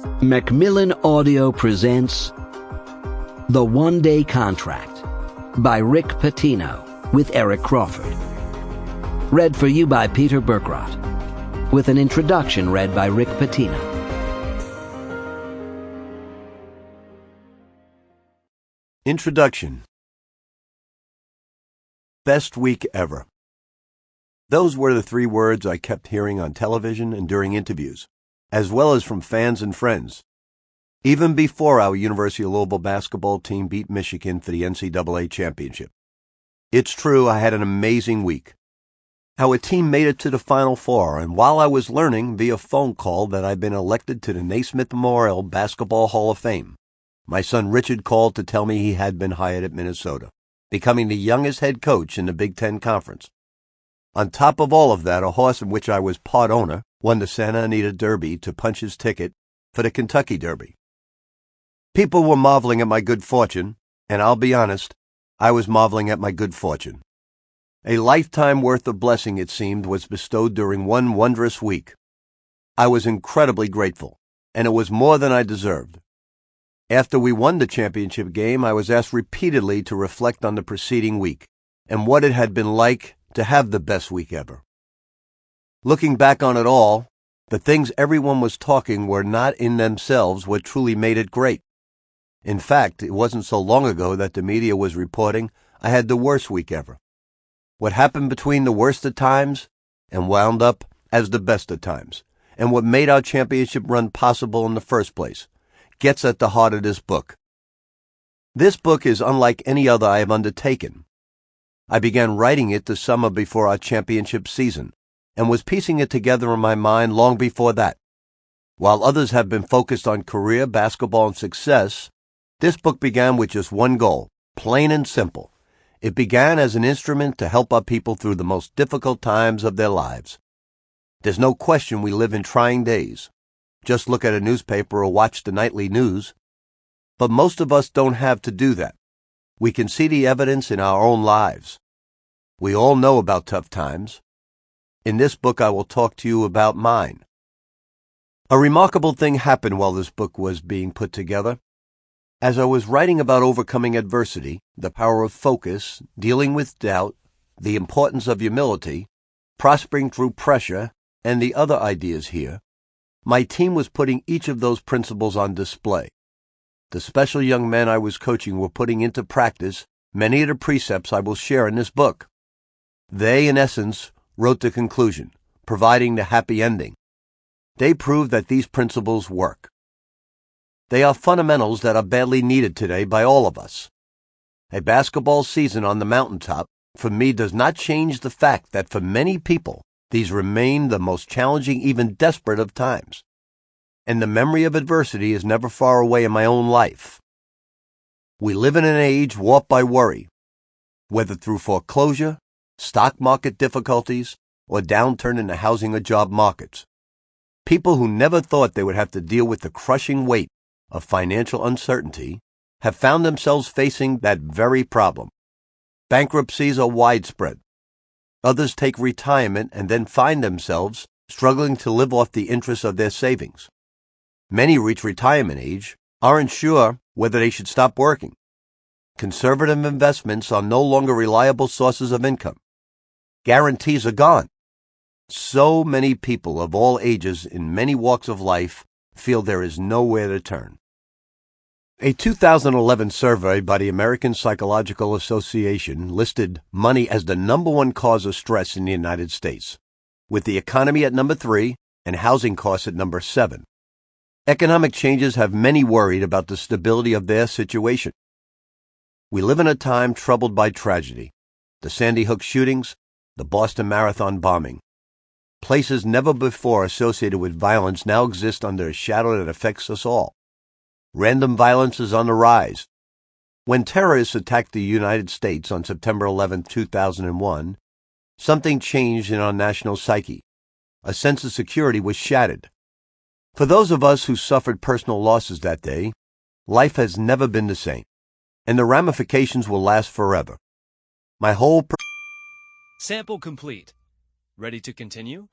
Macmillan Audio presents The One-Day Contract by Rick Pitino with Eric Crawford. Read for you by Peter Berkrot, with an introduction read by Rick Pitino. Introduction. Best week ever. Those were the three words I kept hearing on television and during interviews, as well as from fans and friends, even before our University of Louisville basketball team beat Michigan for the NCAA championship. It's true, I had an amazing week. Our team made it to the Final Four, and while I was learning via phone call that I'd been elected to the Naismith Memorial Basketball Hall of Fame, my son Richard called to tell me he had been hired at Minnesota, becoming the youngest head coach in the Big Ten Conference. On top of all of that, a horse in which I was part owner won the Santa Anita Derby to punch his ticket for the Kentucky Derby. People were marveling at my good fortune, and I'll be honest, I was marveling at my good fortune. A lifetime worth of blessing, it seemed, was bestowed during one wondrous week. I was incredibly grateful, and it was more than I deserved. After we won the championship game, I was asked repeatedly to reflect on the preceding week and what it had been like to have the best week ever. Looking back on it all, the things everyone was talking were not in themselves what truly made it great. In fact, it wasn't so long ago that the media was reporting I had the worst week ever. What happened between the worst of times and wound up as the best of times, and what made our championship run possible in the first place, gets at the heart of this book. This book is unlike any other I have undertaken. I began writing it the summer before our championship season, and was piecing it together in my mind long before that. While others have been focused on career, basketball, and success, this book began with just one goal, plain and simple. It began as an instrument to help our people through the most difficult times of their lives. There's no question we live in trying days. Just look at a newspaper or watch the nightly news. But most of us don't have to do that. We can see the evidence in our own lives. We all know about tough times. In this book, I will talk to you about mine. A remarkable thing happened while this book was being put together. As I was writing about overcoming adversity, the power of focus, dealing with doubt, the importance of humility, prospering through pressure, and the other ideas here, my team was putting each of those principles on display. The special young men I was coaching were putting into practice many of the precepts I will share in this book. They, in essence, wrote the conclusion, providing the happy ending. They proved that these principles work. They are fundamentals that are badly needed today by all of us. A basketball season on the mountaintop, for me, does not change the fact that for many people, these remain the most challenging, even desperate of times. And the memory of adversity is never far away in my own life. We live in an age warped by worry, whether through foreclosure, stock market difficulties, or downturn in the housing or job markets. People who never thought they would have to deal with the crushing weight of financial uncertainty have found themselves facing that very problem. Bankruptcies are widespread. Others take retirement and then find themselves struggling to live off the interest of their savings. Many reach retirement age, aren't sure whether they should stop working. Conservative investments are no longer reliable sources of income. Guarantees are gone. So many people of all ages in many walks of life feel there is nowhere to turn. A 2011 survey by the American Psychological Association listed money as the #1 cause of stress in the United States, with the economy at number 3 and housing costs at number 7. Economic changes have many worried about the stability of their situation. We live in a time troubled by tragedy. The Sandy Hook shootings, the Boston Marathon bombing. Places never before associated with violence now exist under a shadow that affects us all. Random violence is on the rise. When terrorists attacked the United States on September 11, 2001, something changed in our national psyche. A sense of security was shattered. For those of us who suffered personal losses that day, life has never been the same, and the ramifications will last forever. My whole Sample complete. Ready to continue?